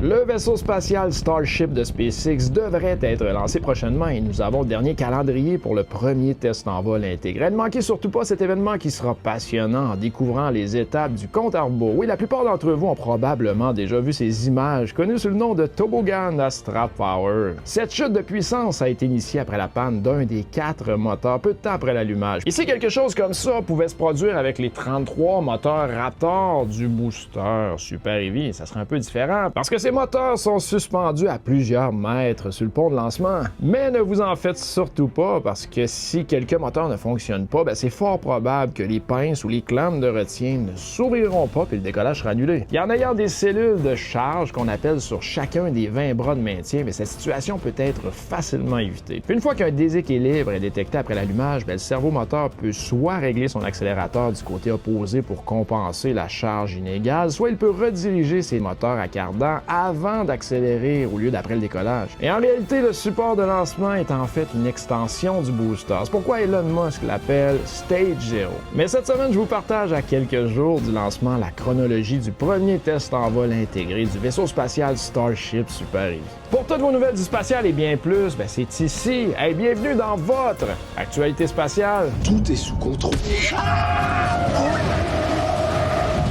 Le vaisseau spatial Starship de SpaceX devrait être lancé prochainement et nous avons le dernier calendrier pour le premier test en vol intégré. Ne manquez surtout pas cet événement qui sera passionnant en découvrant les étapes du compte à rebours. Oui, la plupart d'entre vous ont probablement déjà vu ces images connues sous le nom de Toboggan Astra Power. Cette chute de puissance a été initiée après la panne d'un des 4 moteurs peu de temps après l'allumage. Et si quelque chose comme ça pouvait se produire avec les 33 moteurs Raptor du booster Super Heavy, ça serait un peu différent parce que ces moteurs sont suspendus à plusieurs mètres sur le pont de lancement. Mais ne vous en faites surtout pas parce que si quelques moteurs ne fonctionnent pas, c'est fort probable que les pinces ou les clames de retien ne s'ouvriront pas puis le décollage sera annulé. Et en ayant des cellules de charge qu'on appelle sur chacun des 20 bras de maintien, cette situation peut être facilement évitée. Puis une fois qu'un déséquilibre est détecté après l'allumage, le cerveau moteur peut soit régler son accélérateur du côté opposé pour compenser la charge inégale, soit il peut rediriger ses moteurs à cardan avant d'accélérer au lieu d'après le décollage. Et en réalité, le support de lancement est en fait une extension du booster. C'est pourquoi Elon Musk l'appelle Stage Zero. Mais cette semaine, je vous partage à quelques jours du lancement la chronologie du premier test en vol intégré du vaisseau spatial Starship Super Heavy. Pour toutes vos nouvelles du spatial et bien plus, c'est ici. Hey, bienvenue dans votre actualité spatiale. Tout est sous contrôle.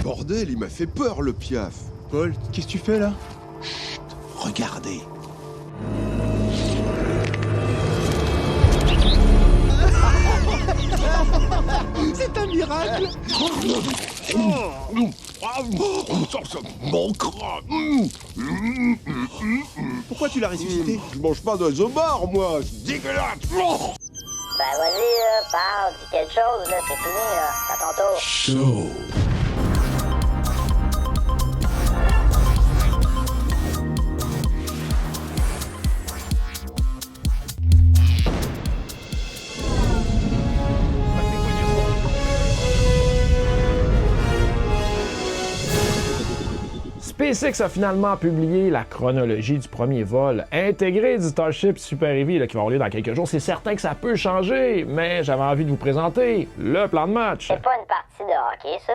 Bordel, il m'a fait peur le piaf. Paul, qu'est-ce que tu fais là? Chut, regardez. C'est un miracle! Mon crâne. Pourquoi tu l'as ressuscité? Je mange pas d'oiseau-bar, moi. C'est dégueulasse. Vas-y, parle, dis quelque chose, là, c'est fini, là. C'est à ton tour. Chaud. SpaceX a finalement publié la chronologie du premier vol intégré du Starship Super Heavy qui va avoir lieu dans quelques jours. C'est certain que ça peut changer, mais j'avais envie de vous présenter le plan de match. C'est pas une partie de hockey, ça?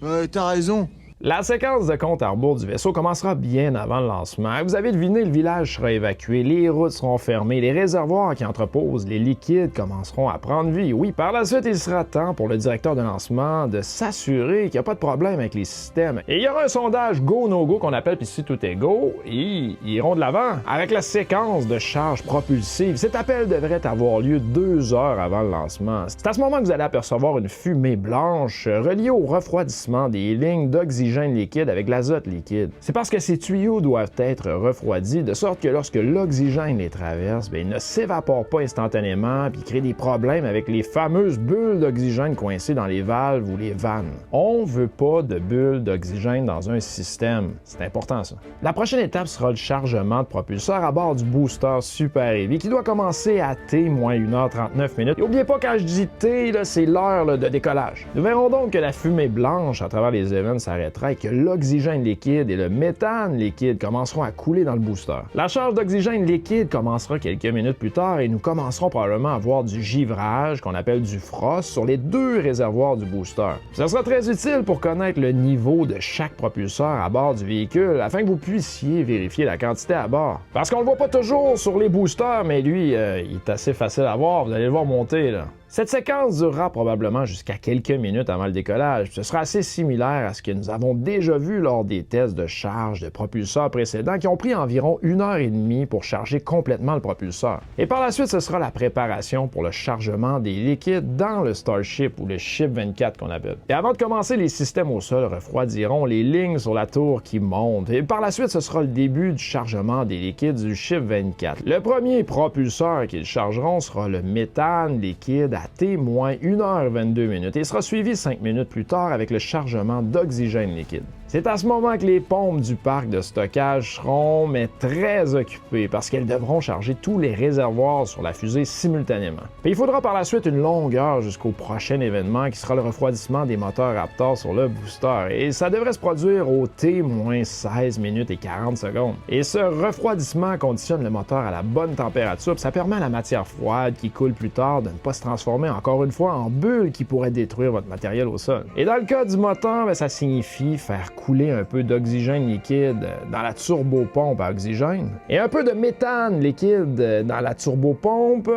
Ouais, t'as raison. La séquence de compte à rebours du vaisseau commencera bien avant le lancement. Vous avez deviné, le village sera évacué, les routes seront fermées, les réservoirs qui entreposent les liquides commenceront à prendre vie. Oui, par la suite, il sera temps pour le directeur de lancement de s'assurer qu'il n'y a pas de problème avec les systèmes. Et il y aura un sondage go-no-go qu'on appelle, puis si tout est go, ils iront de l'avant avec la séquence de charge propulsive. Cet appel devrait avoir lieu 2 heures avant le lancement. C'est à ce moment que vous allez apercevoir une fumée blanche reliée au refroidissement des lignes d'oxygène liquide avec l'azote liquide. C'est parce que ces tuyaux doivent être refroidis de sorte que lorsque l'oxygène les traverse, il ne s'évapore pas instantanément puis crée des problèmes avec les fameuses bulles d'oxygène coincées dans les valves ou les vannes. On veut pas de bulles d'oxygène dans un système. C'est important ça. La prochaine étape sera le chargement de propulseur à bord du booster Super Heavy qui doit commencer à T-1h39. Et n'oubliez pas quand je dis T, c'est l'heure de décollage. Nous verrons donc que la fumée blanche à travers les events s'arrêtera et que l'oxygène liquide et le méthane liquide commenceront à couler dans le booster. La charge d'oxygène liquide commencera quelques minutes plus tard et nous commencerons probablement à voir du givrage, qu'on appelle du frost, sur les 2 réservoirs du booster. Ça sera très utile pour connaître le niveau de chaque propulseur à bord du véhicule afin que vous puissiez vérifier la quantité à bord. Parce qu'on le voit pas toujours sur les boosters, mais lui, il est assez facile à voir, vous allez le voir monter là. Cette séquence durera probablement jusqu'à quelques minutes avant le décollage. Ce sera assez similaire à ce que nous avons déjà vu lors des tests de charge de propulseurs précédents qui ont pris environ 1h30 pour charger complètement le propulseur. Et par la suite, ce sera la préparation pour le chargement des liquides dans le Starship ou le Ship 24 qu'on appelle. Et avant de commencer, les systèmes au sol refroidiront les lignes sur la tour qui montent. Et par la suite, ce sera le début du chargement des liquides du Ship 24. Le premier propulseur qu'ils chargeront sera le méthane liquide à T-1h22 et sera suivi 5 minutes plus tard avec le chargement d'oxygène liquide. C'est à ce moment que les pompes du parc de stockage seront très occupées parce qu'elles devront charger tous les réservoirs sur la fusée simultanément. Puis il faudra par la suite une longue heure jusqu'au prochain événement qui sera le refroidissement des moteurs Raptor sur le booster et ça devrait se produire au T-16 minutes et 40 secondes. Et ce refroidissement conditionne le moteur à la bonne température puis ça permet à la matière froide qui coule plus tard de ne pas se transformer encore une fois en bulles qui pourraient détruire votre matériel au sol. Et dans le cas du moteur, ça signifie faire couler un peu d'oxygène liquide dans la turbopompe à oxygène et un peu de méthane liquide dans la turbopompe?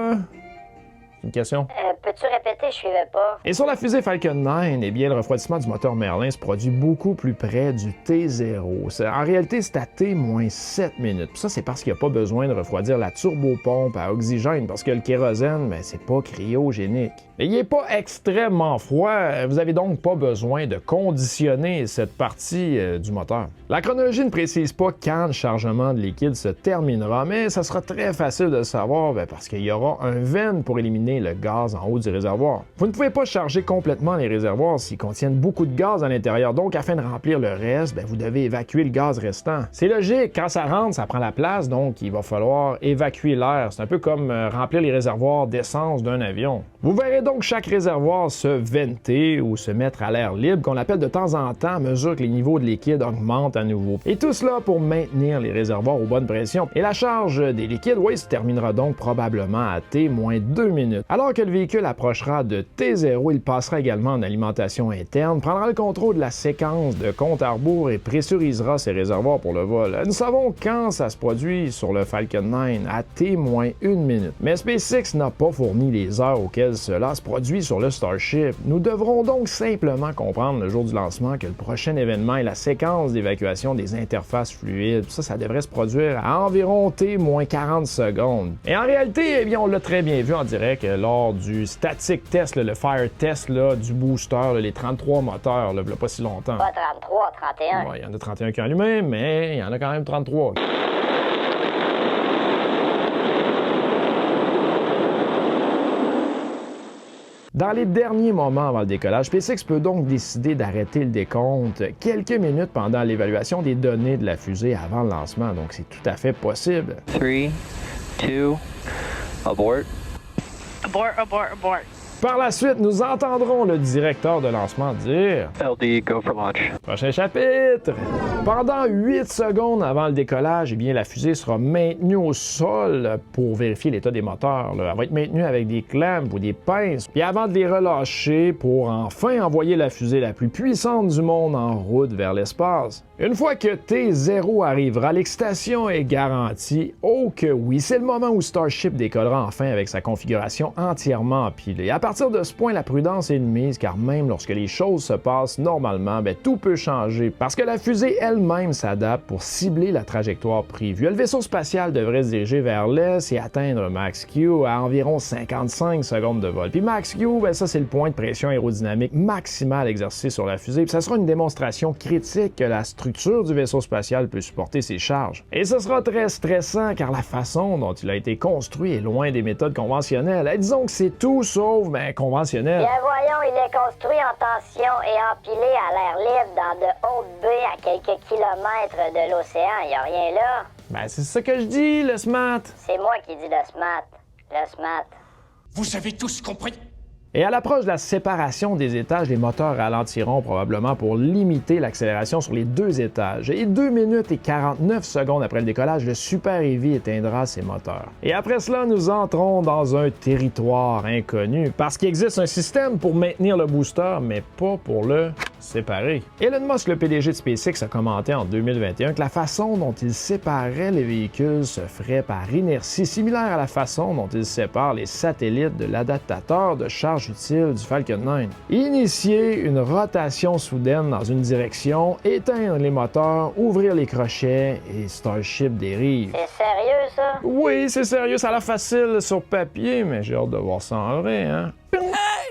C'est une question. Peux-tu répéter? Je suivais pas. Et sur la fusée Falcon 9, eh bien, le refroidissement du moteur Merlin se produit beaucoup plus près du T0. En réalité, c'est à T-7 minutes. Puis ça, c'est parce qu'il n'y a pas besoin de refroidir la turbopompe à oxygène, parce que le kérosène, ben, c'est pas cryogénique. Et il n'est pas extrêmement froid, vous avez donc pas besoin de conditionner cette partie du moteur. La chronologie ne précise pas quand le chargement de liquide se terminera, mais ça sera très facile de le savoir parce qu'il y aura un vent pour éliminer le gaz en haut du réservoir. Vous ne pouvez pas charger complètement les réservoirs s'ils contiennent beaucoup de gaz à l'intérieur, donc afin de remplir le reste, vous devez évacuer le gaz restant. C'est logique, quand ça rentre, ça prend la place, donc il va falloir évacuer l'air. C'est un peu comme remplir les réservoirs d'essence d'un avion. Vous verrez donc chaque réservoir se venter ou se mettre à l'air libre, qu'on appelle de temps en temps à mesure que les niveaux de liquide augmentent à nouveau. Et tout cela pour maintenir les réservoirs aux bonnes pressions. Et la charge des liquides, oui, se terminera donc probablement à T-2 minutes. Alors que le véhicule approchera de T0, il passera également en alimentation interne, prendra le contrôle de la séquence de compte à rebours et pressurisera ses réservoirs pour le vol. Nous savons quand ça se produit sur le Falcon 9 à T-1 minute. Mais SpaceX n'a pas fourni les heures auxquelles cela se produit sur le Starship. Nous devrons donc simplement comprendre le jour du lancement que le prochain événement est la séquence d'évacuation des interfaces fluides. Ça devrait se produire à environ T-40 secondes. Et en réalité, eh bien, on l'a très bien vu en direct lors du static test, le fire test du booster, les 33 moteurs, il n'y a pas si longtemps. Pas 33, 31. Ouais, il y en a 31 qui ont allumé, mais il y en a quand même 33. Dans les derniers moments avant le décollage, SpaceX peut donc décider d'arrêter le décompte quelques minutes pendant l'évaluation des données de la fusée avant le lancement, donc c'est tout à fait possible. 3, 2, abort. Abort, abort, abort. Par la suite, nous entendrons le directeur de lancement dire LD, go for launch. Prochain chapitre! Pendant 8 secondes avant le décollage, eh bien, la fusée sera maintenue au sol pour vérifier l'état des moteurs. Elle va être maintenue avec des clamps ou des pinces. Puis avant de les relâcher pour enfin envoyer la fusée la plus puissante du monde en route vers l'espace. Une fois que T0 arrivera, l'excitation est garantie. Oh que oui, c'est le moment où Starship décollera enfin avec sa configuration entièrement empilée. À partir de ce point, la prudence est de mise, car même lorsque les choses se passent normalement, tout peut changer, parce que la fusée elle-même s'adapte pour cibler la trajectoire prévue. Le vaisseau spatial devrait se diriger vers l'est et atteindre Max Q à environ 55 secondes de vol. Puis Max Q, ça c'est le point de pression aérodynamique maximal exercé sur la fusée, puis ça sera une démonstration critique que la structure du vaisseau spatial peut supporter ses charges. Et ce sera très stressant, car la façon dont il a été construit est loin des méthodes conventionnelles. Disons que c'est tout sauf conventionnel. Bien voyons, il est construit en tension et empilé à l'air libre dans de hautes baies à quelques kilomètres de l'océan. Il n'y a rien là. C'est ça que je dis, le SMAT. C'est moi qui dis le SMAT. Le SMAT. Vous avez tous compris? Et à l'approche de la séparation des étages, les moteurs ralentiront probablement pour limiter l'accélération sur les 2 étages. Et 2 minutes et 49 secondes après le décollage, le Super Heavy éteindra ses moteurs. Et après cela, nous entrons dans un territoire inconnu, parce qu'il existe un système pour maintenir le booster, mais pas pour le séparer. Elon Musk, le PDG de SpaceX, a commenté en 2021 que la façon dont il séparait les véhicules se ferait par inertie, similaire à la façon dont il sépare les satellites de l'adaptateur de charge utile du Falcon 9. Initier une rotation soudaine dans une direction, éteindre les moteurs, ouvrir les crochets et Starship dérive. C'est sérieux, ça? Oui, c'est sérieux, ça a l'air facile sur papier, mais j'ai hâte de voir ça en vrai, hein?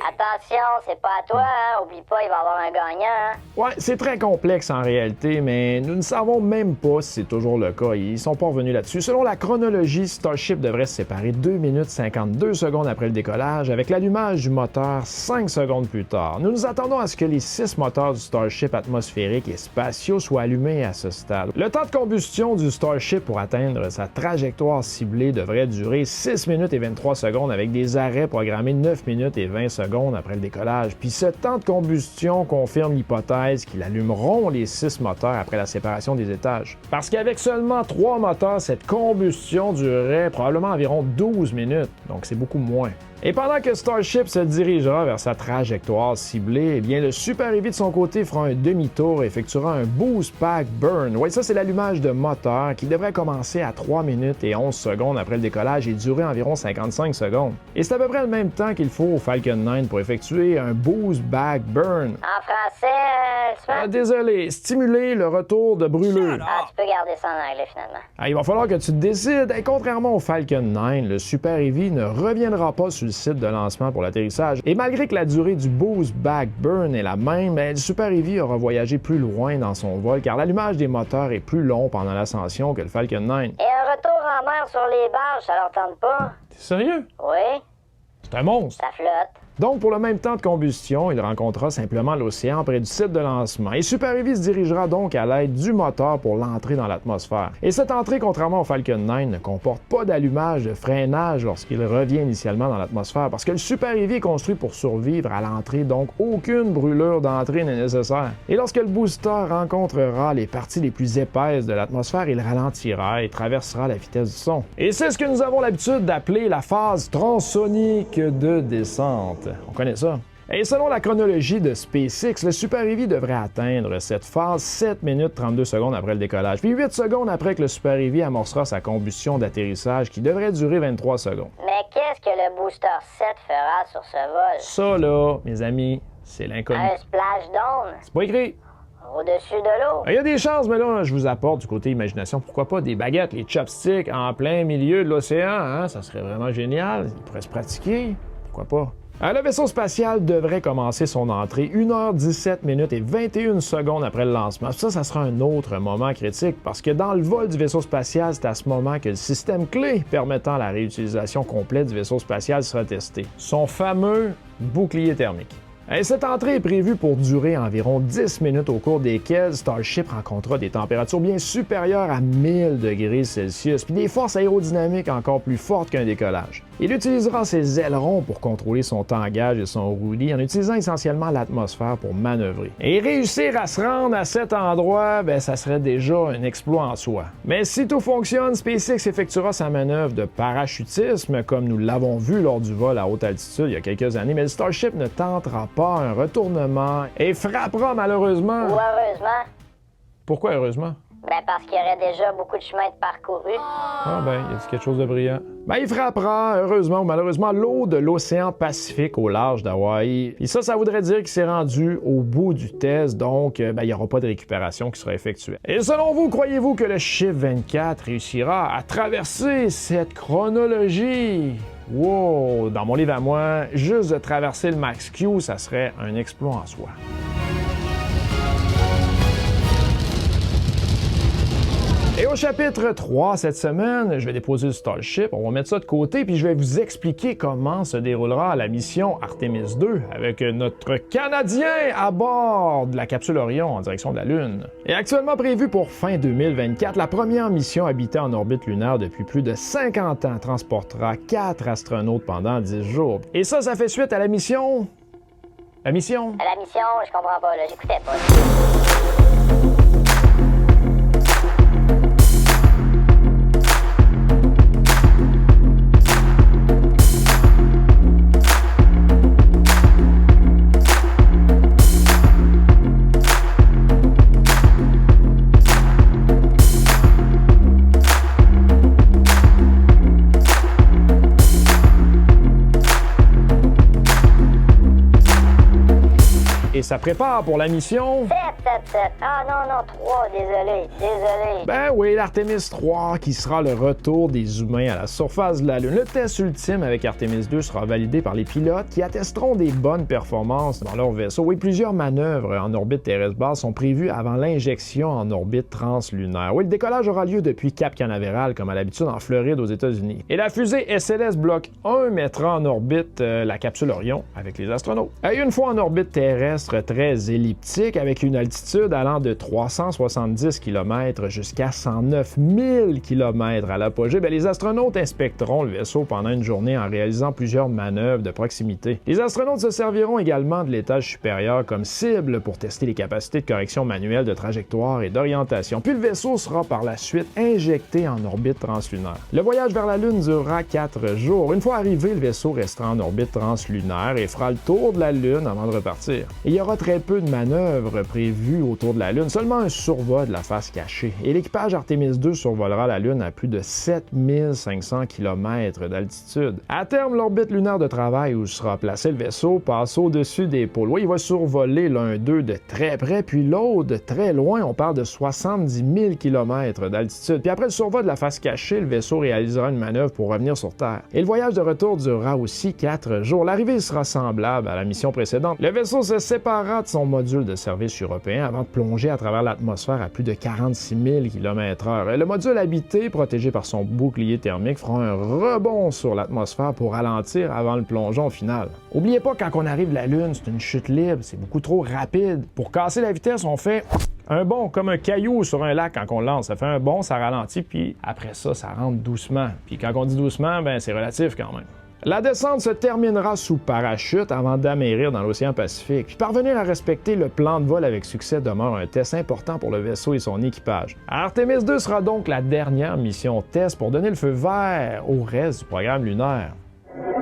Attention, c'est pas à toi, hein? Oublie pas, il va y avoir un gagnant, hein? Ouais, c'est très complexe en réalité, mais nous ne savons même pas si c'est toujours le cas. Ils sont pas revenus là-dessus. Selon la chronologie, Starship devrait se séparer 2 minutes 52 secondes après le décollage, avec l'allumage du moteur 5 secondes plus tard. Nous nous attendons à ce que les 6 moteurs du Starship atmosphérique et spatiaux soient allumés à ce stade. Le temps de combustion du Starship pour atteindre sa trajectoire ciblée devrait durer 6 minutes et 23 secondes avec des arrêts programmés 9 minutes et 20 secondes secondes après le décollage. Puis ce temps de combustion confirme l'hypothèse qu'ils allumeront les 6 moteurs après la séparation des étages. Parce qu'avec seulement 3 moteurs, cette combustion durerait probablement environ 12 minutes, donc c'est beaucoup moins. Et pendant que Starship se dirigera vers sa trajectoire ciblée, eh bien le Super Heavy de son côté fera un demi-tour et effectuera un boost pack burn. Oui, ça c'est l'allumage de moteur qui devrait commencer à 3 minutes et 11 secondes après le décollage et durer environ 55 secondes. Et c'est à peu près le même temps qu'il faut au Falcon 9 pour effectuer un boost back burn. En français, Sven? Désolé, stimuler le retour de brûlure. Ah, tu peux garder ça en anglais finalement. Il va falloir que tu te décides. Et contrairement au Falcon 9, le Super Heavy ne reviendra pas sur le site de lancement pour l'atterrissage. Et malgré que la durée du boost back burn est la même, le Super Heavy aura voyagé plus loin dans son vol car l'allumage des moteurs est plus long pendant l'ascension que le Falcon 9. Et un retour en mer sur les barges, ça leur tente pas? T'es sérieux? Oui, C'est un monstre. ça flotte. Donc, pour le même temps de combustion, il rencontrera simplement l'océan près du site de lancement. Et Super Heavy se dirigera donc à l'aide du moteur pour l'entrée dans l'atmosphère. Et cette entrée, contrairement au Falcon 9, ne comporte pas d'allumage de freinage lorsqu'il revient initialement dans l'atmosphère, parce que le Super Heavy est construit pour survivre à l'entrée, donc aucune brûlure d'entrée n'est nécessaire. Et lorsque le booster rencontrera les parties les plus épaisses de l'atmosphère, il ralentira et traversera la vitesse du son. Et c'est ce que nous avons l'habitude d'appeler la phase transonique de descente. On connaît ça. Et selon la chronologie de SpaceX, le Super Heavy devrait atteindre cette phase 7 minutes 32 secondes après le décollage, puis 8 secondes après que le Super Heavy amorcera sa combustion d'atterrissage qui devrait durer 23 secondes. Mais qu'est-ce que le Booster 7 fera sur ce vol? Ça là, mes amis, c'est l'inconnu. Un splashdown C'est pas écrit. au-dessus de l'eau? Il y a des chances, mais là, je vous apporte du côté imagination, pourquoi pas des baguettes, les chopsticks en plein milieu de l'océan, hein? Ça serait vraiment génial. Il pourrait se pratiquer. Pourquoi pas? Le vaisseau spatial devrait commencer son entrée 1h17 minutes et 21 secondes après le lancement. Ça sera un autre moment critique parce que dans le vol du vaisseau spatial, c'est à ce moment que le système clé permettant la réutilisation complète du vaisseau spatial sera testé. Son fameux bouclier thermique. Et cette entrée est prévue pour durer environ 10 minutes au cours desquelles Starship rencontrera des températures bien supérieures à 1000 degrés Celsius puis des forces aérodynamiques encore plus fortes qu'un décollage. Il utilisera ses ailerons pour contrôler son tangage et son roulis en utilisant essentiellement l'atmosphère pour manœuvrer. Et réussir à se rendre à cet endroit, ça serait déjà un exploit en soi. Mais si tout fonctionne, SpaceX effectuera sa manœuvre de parachutisme comme nous l'avons vu lors du vol à haute altitude il y a quelques années, mais le Starship ne tentera pas un retournement et frappera malheureusement... Ou heureusement? Pourquoi heureusement? Parce qu'il y aurait déjà beaucoup de chemin de parcouru. Il y a quelque chose de brillant. Il frappera, heureusement ou malheureusement, l'eau de l'océan Pacifique au large d'Hawaï. Et ça voudrait dire qu'il s'est rendu au bout du test, donc il n'y aura pas de récupération qui sera effectuée. Et selon vous, croyez-vous que le chiffre 24 réussira à traverser cette chronologie? Wow! Dans mon livre à moi, juste de traverser le Max Q, ça serait un exploit en soi. Et au chapitre 3 cette semaine, je vais déposer le Starship, on va mettre ça de côté, puis je vais vous expliquer comment se déroulera la mission Artemis 2 avec notre Canadien à bord de la capsule Orion en direction de la Lune. Et actuellement prévue pour fin 2024, la première mission habitée en orbite lunaire depuis plus de 50 ans transportera 4 astronautes pendant 10 jours. Et ça fait suite à la mission... La mission? La mission, je comprends pas, là, j'écoutais pas. Et ça prépare pour la mission... 7. Ah non, 3, désolé. Oui, l'Artemis 3 qui sera le retour des humains à la surface de la Lune. Le test ultime avec Artemis 2 sera validé par les pilotes qui attesteront des bonnes performances dans leur vaisseau. Et plusieurs manœuvres en orbite terrestre basse sont prévues avant l'injection en orbite translunaire. Oui, le décollage aura lieu depuis Cap Canaveral, comme à l'habitude en Floride aux États-Unis. Et la fusée SLS Block 1 mettra en orbite la capsule Orion avec les astronautes. Et une fois en orbite terrestre, très elliptique avec une altitude allant de 370 km jusqu'à 109 000 km à l'apogée, les astronautes inspecteront le vaisseau pendant une journée en réalisant plusieurs manœuvres de proximité. Les astronautes se serviront également de l'étage supérieur comme cible pour tester les capacités de correction manuelle de trajectoire et d'orientation. Puis le vaisseau sera par la suite injecté en orbite translunaire. Le voyage vers la Lune durera 4 jours. Une fois arrivé, le vaisseau restera en orbite translunaire et fera le tour de la Lune avant de repartir. Et il y aura très peu de manœuvres prévues autour de la Lune, seulement un survol de la face cachée. Et l'équipage Artemis 2 survolera la Lune à plus de 7500 km d'altitude. À terme, l'orbite lunaire de travail où sera placé le vaisseau passe au-dessus des pôles. Oui, il va survoler l'un d'eux de très près, puis l'autre de très loin. On parle de 70 000 km d'altitude. Puis après le survol de la face cachée, le vaisseau réalisera une manœuvre pour revenir sur Terre. Et le voyage de retour durera aussi 4 jours. L'arrivée sera semblable à la mission précédente. Le vaisseau se séparera de son module de service européen avant de plonger à travers l'atmosphère à plus de 46 000 km/h. Le module habité, protégé par son bouclier thermique, fera un rebond sur l'atmosphère pour ralentir avant le plongeon final. Oubliez pas, quand on arrive de la Lune, c'est une chute libre, c'est beaucoup trop rapide. Pour casser la vitesse, on fait un bond comme un caillou sur un lac quand on lance. Ça fait un bond, ça ralentit, puis après ça, ça rentre doucement. Puis quand on dit doucement, c'est relatif quand même. La descente se terminera sous parachute avant d'amérir dans l'océan Pacifique. Puis parvenir à respecter le plan de vol avec succès demeure un test important pour le vaisseau et son équipage. Artemis 2 sera donc la dernière mission test pour donner le feu vert au reste du programme lunaire.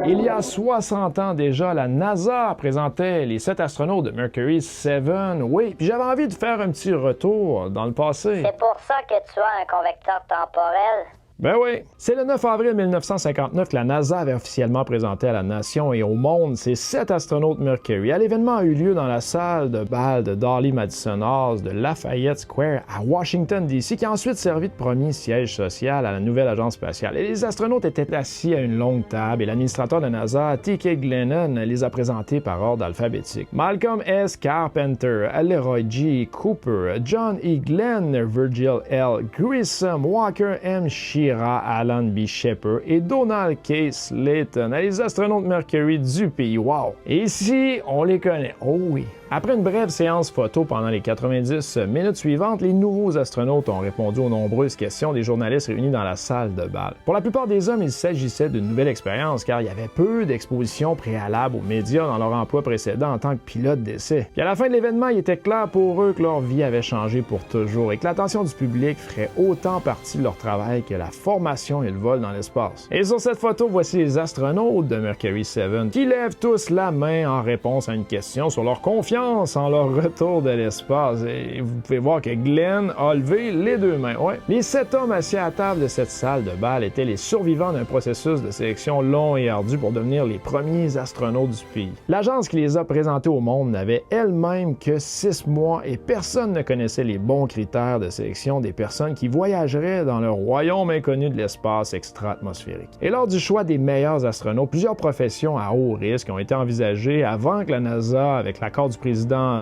Il y a 60 ans déjà, la NASA présentait les 7 astronautes de Mercury 7. Oui, puis j'avais envie de faire un petit retour dans le passé. C'est pour ça que tu as un convecteur temporel. Ben oui. C'est le 9 avril 1959 que la NASA avait officiellement présenté à la nation et au monde ces 7 astronautes Mercury. L'événement a eu lieu dans la salle de bal de Dolly Madison Halls de Lafayette Square à Washington, D.C., qui a ensuite servi de premier siège social à la nouvelle agence spatiale. Et les astronautes étaient assis à une longue table et l'administrateur de la NASA, T.K. Glennon, les a présentés par ordre alphabétique. Malcolm S. Carpenter, Leroy G. Cooper, John E. Glenn, Virgil L. Grissom, Walker M. Shearer, Alan B. Shepard et Donald K. Slayton, les astronautes Mercury du pays. Wow! Et ici, on les connaît. Oh oui! Après une brève séance photo pendant les 90 minutes suivantes, les nouveaux astronautes ont répondu aux nombreuses questions des journalistes réunis dans la salle de bal. Pour la plupart des hommes, il s'agissait d'une nouvelle expérience car il y avait peu d'expositions préalables aux médias dans leur emploi précédent en tant que pilote d'essai. Puis à la fin de l'événement, il était clair pour eux que leur vie avait changé pour toujours et que l'attention du public ferait autant partie de leur travail que la formation et le vol dans l'espace. Et sur cette photo, voici les astronautes de Mercury 7 qui lèvent tous la main en réponse à une question sur leur confiance en leur retour de l'espace. Et vous pouvez voir que Glenn a levé les 2 mains. Ouais. Les 7 hommes assis à la table de cette salle de bal étaient les survivants d'un processus de sélection long et ardu pour devenir les premiers astronautes du pays. L'agence qui les a présentés au monde n'avait elle-même que 6 mois et personne ne connaissait les bons critères de sélection des personnes qui voyageraient dans le royaume inconnu de l'espace extra-atmosphérique. Et lors du choix des meilleurs astronautes, plusieurs professions à haut risque ont été envisagées avant que la NASA, avec l'accord du président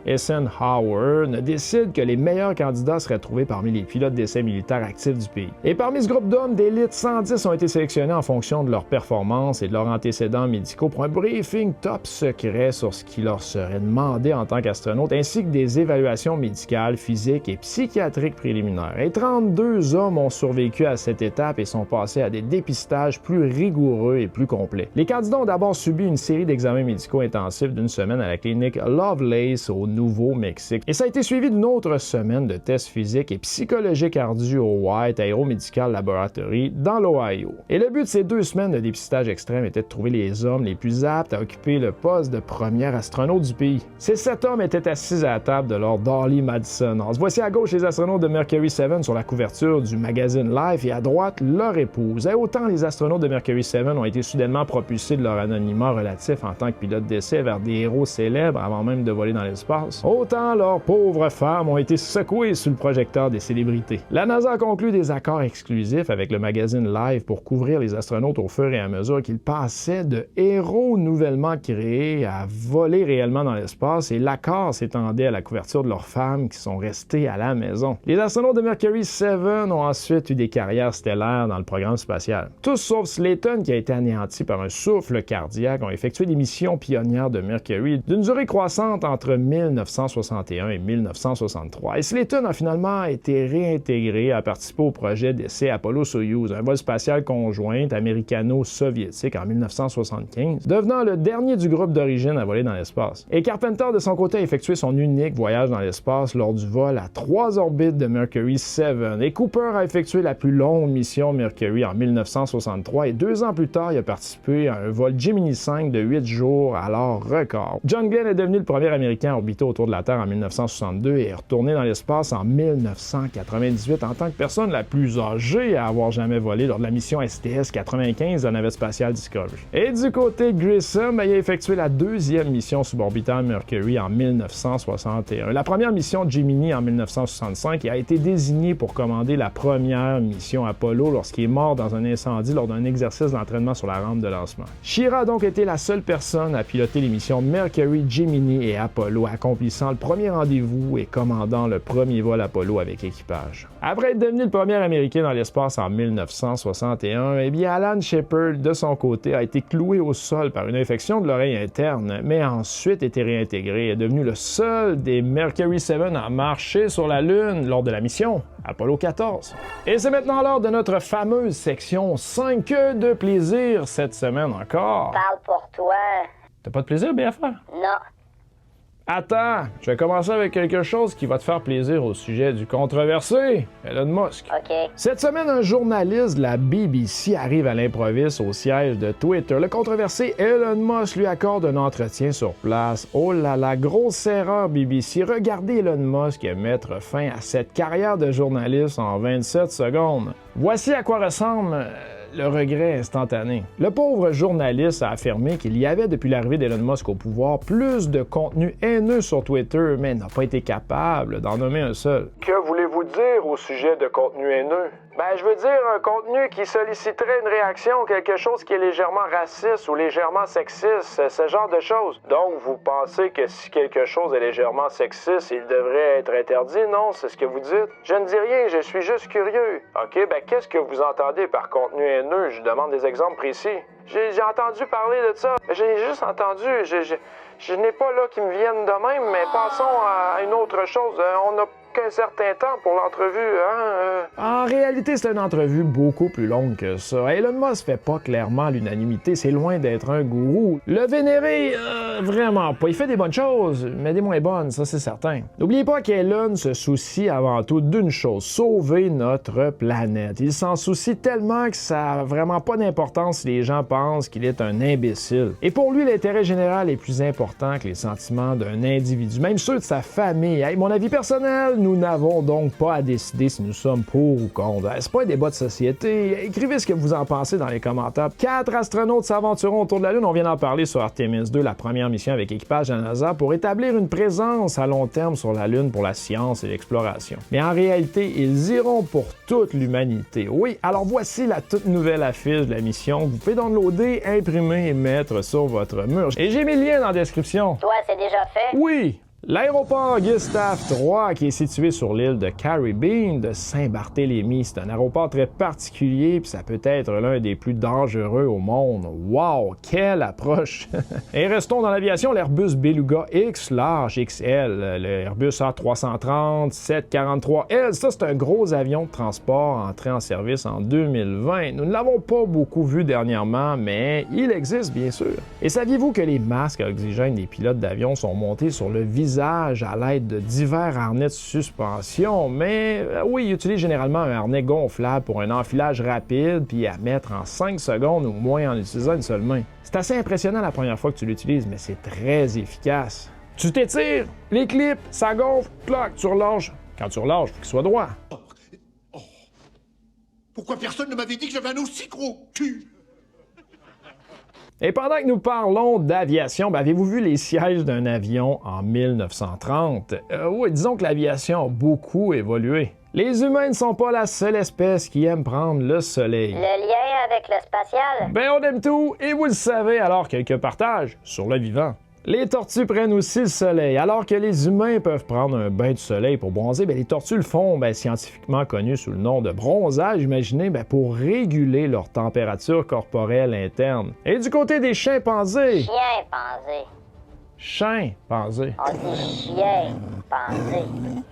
Eisenhower, ne décide que les meilleurs candidats seraient trouvés parmi les pilotes d'essais militaires actifs du pays. Et parmi ce groupe d'hommes d'élite, 110 ont été sélectionnés en fonction de leur performance et de leurs antécédents médicaux pour un briefing top secret sur ce qui leur serait demandé en tant qu'astronaute, ainsi que des évaluations médicales, physiques et psychiatriques préliminaires. Et 32 hommes ont survécu à cette étape et sont passés à des dépistages plus rigoureux et plus complets. Les candidats ont d'abord subi une série d'examens médicaux intensifs d'une semaine à la clinique Lovelace au Nouveau-Mexique. Et ça a été suivi d'une autre semaine de tests physiques et psychologiques ardus au White Aeromedical Laboratory dans l'Ohio. Et le but de ces 2 semaines de dépistage extrême était de trouver les hommes les plus aptes à occuper le poste de premier astronaute du pays. Ces 7 hommes étaient assis à la table de Lord Dolly Madison. Voici à gauche les astronautes de Mercury 7 sur la couverture du magazine Life et à droite leur épouse. Et autant les astronautes de Mercury 7 ont été soudainement propulsés de leur anonymat relatif en tant que pilotes d'essai vers des héros célèbres avant même de voler dans l'espace, autant leurs pauvres femmes ont été secouées sous le projecteur des célébrités. La NASA a conclu des accords exclusifs avec le magazine Life pour couvrir les astronautes au fur et à mesure qu'ils passaient de héros nouvellement créés à voler réellement dans l'espace, et l'accord s'étendait à la couverture de leurs femmes qui sont restées à la maison. Les astronautes de Mercury 7 ont ensuite eu des carrières stellaires dans le programme spatial. Tous sauf Slayton, qui a été anéanti par un souffle cardiaque, ont effectué des missions pionnières de Mercury d'une durée croissante en entre 1961 et 1963. Et Slayton a finalement été réintégré à participer au projet d'essai Apollo-Soyouz, un vol spatial conjoint américano-soviétique en 1975, devenant le dernier du groupe d'origine à voler dans l'espace. Et Carpenter, de son côté, a effectué son unique voyage dans l'espace lors du vol à 3 orbites de Mercury 7. Et Cooper a effectué la plus longue mission Mercury en 1963 et 2 ans plus tard, il a participé à un vol Gemini 5 de 8 jours, alors record. John Glenn est devenu le premier Américain à orbiter autour de la Terre en 1962 et est retourné dans l'espace en 1998 en tant que personne la plus âgée à avoir jamais volé lors de la mission STS-95 de la navette spatiale Discovery. Et du côté de Grissom, il a effectué la 2e mission suborbitale Mercury en 1961. La première mission Gemini en 1965 et a été désigné pour commander la première mission Apollo lorsqu'il est mort dans un incendie lors d'un exercice d'entraînement sur la rampe de lancement. Schirra a donc été la seule personne à piloter les missions Mercury, Gemini et Apollo, accomplissant le premier rendez-vous et commandant le premier vol Apollo avec équipage. Après être devenu le premier Américain dans l'espace en 1961, eh bien Alan Shepard, de son côté, a été cloué au sol par une infection de l'oreille interne, mais a ensuite été réintégré et est devenu le seul des Mercury 7 à marcher sur la Lune lors de la mission Apollo 14. Et c'est maintenant l'heure de notre fameuse section 5 de plaisir cette semaine encore. Parle pour toi. T'as pas de plaisir, BFR? Non. Attends, je vais commencer avec quelque chose qui va te faire plaisir au sujet du controversé, Elon Musk. OK. Cette semaine, un journaliste de la BBC arrive à l'improviste au siège de Twitter. Le controversé Elon Musk lui accorde un entretien sur place. Oh là là, grosse erreur BBC. Regardez Elon Musk mettre fin à cette carrière de journaliste en 27 secondes. Voici à quoi ressemble le regret instantané. Le pauvre journaliste a affirmé qu'il y avait, depuis l'arrivée d'Elon Musk au pouvoir, plus de contenu haineux sur Twitter, mais n'a pas été capable d'en nommer un seul. Que voulez-vous dire au sujet de contenu haineux? Ben, je veux dire un contenu qui solliciterait une réaction, quelque chose qui est légèrement raciste ou légèrement sexiste, ce genre de choses. Donc, vous pensez que si quelque chose est légèrement sexiste, il devrait être interdit, non? C'est ce que vous dites? Je ne dis rien, je suis juste curieux. OK, ben qu'est-ce que vous entendez par contenu haineux? Je demande des exemples précis. J'ai entendu parler de ça. J'ai juste entendu. Je n'ai pas là qui me viennent de même, mais passons à une autre chose. On n'a qu'un certain temps pour l'entrevue, hein? En réalité, c'est une entrevue beaucoup plus longue que ça. Elon Musk fait pas clairement l'unanimité, c'est loin d'être un gourou. Le vénérer, vraiment pas. Il fait des bonnes choses, mais des moins bonnes, ça c'est certain. N'oubliez pas qu'Elon se soucie avant tout d'une chose, sauver notre planète. Il s'en soucie tellement que ça a vraiment pas d'importance si les gens pensent qu'il est un imbécile. Et pour lui, l'intérêt général est plus important que les sentiments d'un individu, même ceux de sa famille. Hey, mon avis personnel, nous n'avons donc pas à décider si nous sommes pour ou contre. C'est pas un débat de société. Écrivez ce que vous en pensez dans les commentaires. 4 astronautes s'aventureront autour de la Lune. On vient d'en parler sur Artemis 2, la première mission avec équipage de la NASA, pour établir une présence à long terme sur la Lune pour la science et l'exploration. Mais en réalité, ils iront pour toute l'humanité. Oui, alors voici la toute nouvelle affiche de la mission. Vous pouvez downloader, imprimer et mettre sur votre mur. Et j'ai mis le lien dans la description. Toi, c'est déjà fait? Oui! L'aéroport Gustav III, qui est situé sur l'île de Caribbean de Saint-Barthélemy, c'est un aéroport très particulier, puis ça peut être l'un des plus dangereux au monde. Wow, quelle approche! Et restons dans l'aviation, l'Airbus Beluga X large XL, le Airbus A330 743L, ça c'est un gros avion de transport entré en service en 2020. Nous ne l'avons pas beaucoup vu dernièrement, mais il existe bien sûr. Et saviez-vous que les masques à oxygène des pilotes d'avion sont montés sur le visage à l'aide de divers harnais de suspension, mais oui, ils utilisent généralement un harnais gonflable pour un enfilage rapide puis à mettre en 5 secondes ou moins en utilisant une seule main. C'est assez impressionnant la première fois que tu l'utilises, mais c'est très efficace. Tu t'étires, les clips, ça gonfle, clac, tu relâches. Quand tu relâches, il faut qu'il soit droit. Oh. Pourquoi personne ne m'avait dit que j'avais un aussi gros cul? Et pendant que nous parlons d'aviation, avez-vous vu les sièges d'un avion en 1930? Oui, disons que l'aviation a beaucoup évolué. Les humains ne sont pas la seule espèce qui aime prendre le soleil. Le lien avec le spatial? Ben on aime tout, et vous le savez, alors quelques partages sur le vivant. Les tortues prennent aussi le soleil. Alors que les humains peuvent prendre un bain de soleil pour bronzer, les tortues le font, scientifiquement connu sous le nom de bronzage, imaginez, pour réguler leur température corporelle interne. Et du côté des chimpanzés... Chimpanzés. chimpanzés. On dit chien-panzé.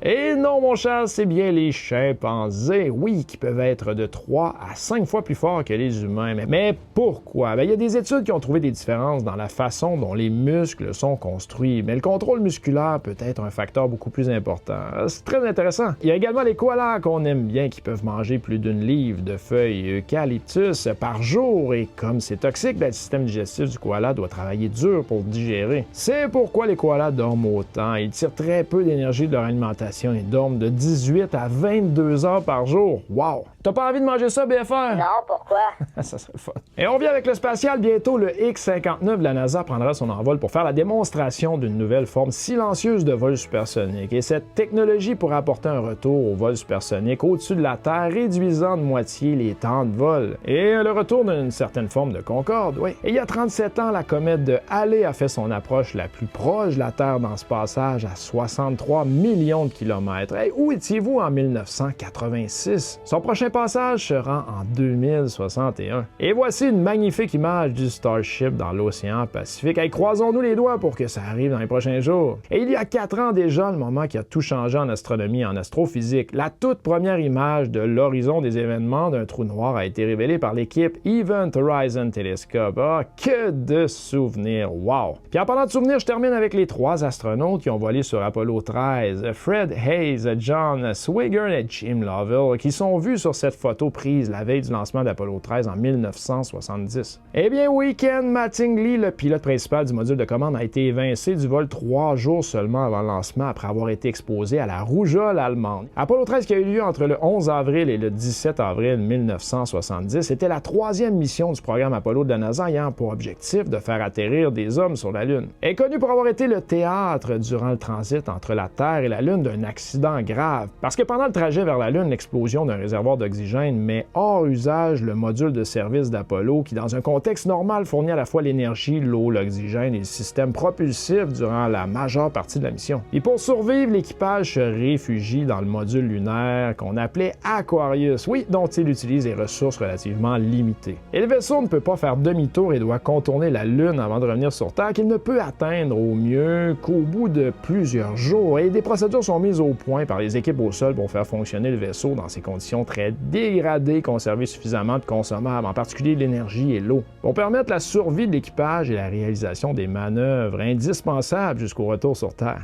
Et non, mon cher, c'est bien les chimpanzés, oui, qui peuvent être de 3 à 5 fois plus forts que les humains. Mais pourquoi? Il y a des études qui ont trouvé des différences dans la façon dont les muscles sont construits, mais le contrôle musculaire peut être un facteur beaucoup plus important. C'est très intéressant. Il y a également les koalas qu'on aime bien, qui peuvent manger plus d'une livre de feuilles eucalyptus par jour, et comme c'est toxique, le système digestif du koala doit travailler dur pour le digérer. C'est pourquoi les koalas dorment autant. Ils tirent très peu d'énergie de leur alimentation et dorment de 18 à 22 heures par jour. Wow! T'as pas envie de manger ça, BFR? Non, pourquoi? Ça serait fun. Et on vient avec le spatial. Bientôt, le X-59 de la NASA prendra son envol pour faire la démonstration d'une nouvelle forme silencieuse de vol supersonique. Et cette technologie pourra apporter un retour au vol supersonique au-dessus de la Terre, réduisant de moitié les temps de vol. Et le retour d'une certaine forme de concorde, oui. Et il y a 37 ans, la comète de Halley a fait son approche la plus proche de la Terre dans ce passage à 63 millions de kilomètres. Et où étiez-vous en 1986? Son prochain passage se rend en 2061. Et voici une magnifique image du Starship dans l'océan Pacifique. Hey, croisons-nous les doigts pour que ça arrive dans les prochains jours. Et il y a 4 ans déjà, le moment qui a tout changé en astronomie et en astrophysique, la toute première image de l'horizon des événements d'un trou noir a été révélée par l'équipe Event Horizon Telescope. Ah, que de souvenirs! Wow! Puis en parlant de souvenirs, je termine avec les 3 astronautes qui ont volé sur Apollo 13, Fred Hayes, John Swigert et Jim Lovell, qui sont vus sur cette photo prise la veille du lancement d'Apollo 13 en 1970. Eh bien oui, Ken Mattingly, le pilote principal du module de commande, a été évincé du vol 3 jours seulement avant le lancement après avoir été exposé à la rougeole allemande. Apollo 13, qui a eu lieu entre le 11 avril et le 17 avril 1970, était la 3e mission du programme Apollo de la NASA ayant pour objectif de faire atterrir des hommes sur la Lune. Elle est connue pour avoir été le théâtre durant le transit entre la Terre et la Lune d'un accident grave, parce que pendant le trajet vers la Lune, l'explosion d'un réservoir d'oxygène met hors usage le module de service d'Apollo qui, dans un contexte normal, fournit à la fois l'énergie, l'eau, l'oxygène et le système propulsif durant la majeure partie de la mission. Et pour survivre, l'équipage se réfugie dans le module lunaire qu'on appelait Aquarius, oui, dont il utilise des ressources relativement limitées. Et le vaisseau ne peut pas faire demi-tour et doit contourner la Lune avant de revenir sur Terre, qu'il ne peut atteindre au mieux qu'au bout de plusieurs jours. Et des procédures sont mises au point par les équipes au sol pour faire fonctionner le vaisseau dans ces conditions très dégradées, conserver suffisamment de consommables, en particulier l'énergie et l'eau, pour permettre la survie de l'équipage et la réalisation des manœuvres indispensables jusqu'au retour sur Terre.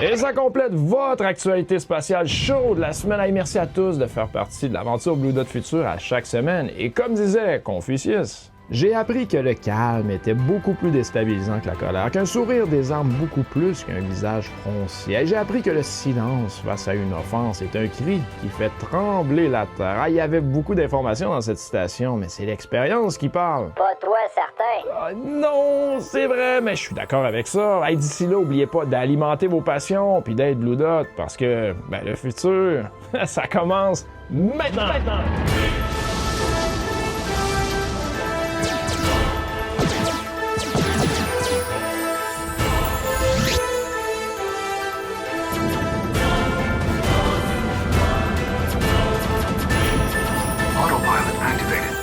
Et ça complète votre actualité spatiale chaude de la semaine. Et merci à tous de faire partie de l'aventure Blue Dot Future à chaque semaine. Et comme disait Confucius, j'ai appris que le calme était beaucoup plus déstabilisant que la colère, qu'un sourire désarme beaucoup plus qu'un visage froncé. Et j'ai appris que le silence face à une offense est un cri qui fait trembler la terre. Ah, il y avait beaucoup d'informations dans cette citation, mais c'est l'expérience qui parle. Pas toi, certain. Ah, non, c'est vrai, mais je suis d'accord avec ça. Hey, d'ici là, n'oubliez pas d'alimenter vos passions puis d'être Blue Dot, parce que le futur, ça commence maintenant. Autopilot activated.